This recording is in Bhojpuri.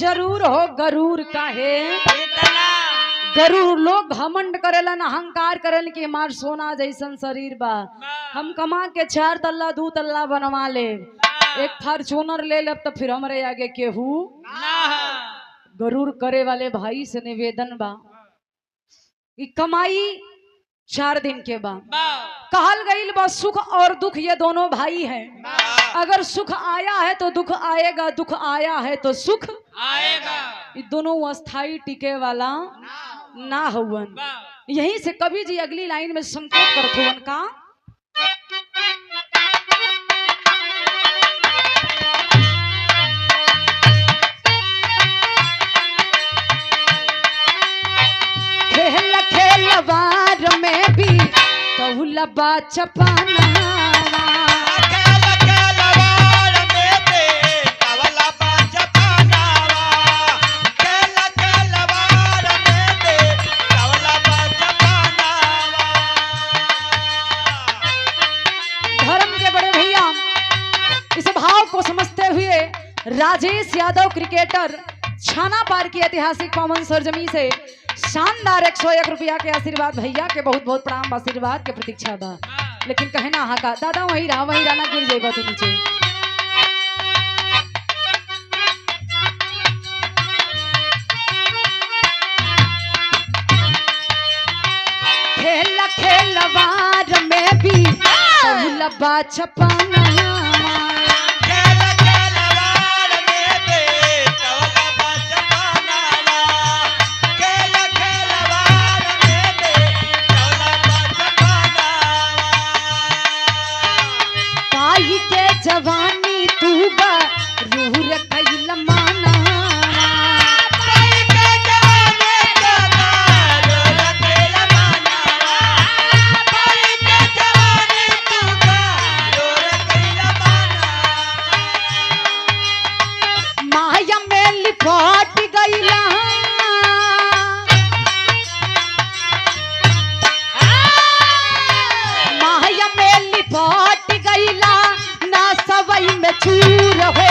जरूर हो गरूर काहे गरूर लोग घमंड करेलन अहंकार करेलन कि हमार सोना जैसन शरीर बा हम कमा के 4 तल्ला 2 तल्ला बनवा ले एक फॉर्च्यूनर ले लब तो फिर हमरे आगे केहू गरूर करे वाले भाई से निवेदन बा कि कमाई 4 दिन के बाद कहल गई बा सुख और दुख ये दोनों भाई हैं अगर सुख आया है तो दुख आएगा दुख आया है तो सुख आएगा ये दोनों अस्थाई टिके वाला ना हुवन यहीं से कवि जी अगली लाइन में संकेत करत हुवन का खेल खेलवार में भी कहुलबा चपाना राजेश यादव क्रिकेटर छाना पार की ऐतिहासिक पवन सरजमी से शानदार 101 रुपया के आशीर्वाद भैया के बहुत बहुत प्रणाम आशीर्वाद के प्रतीक्षा बा लेकिन कहे ना हाँ का दादा वही रहा ना गिर जाएगा तो नीचे खेल खेलवार में भी लबा छपाना जवानी तू रूर कैल माना माया में लिपट गईला माया में लिपट गईला सवई में चूर हो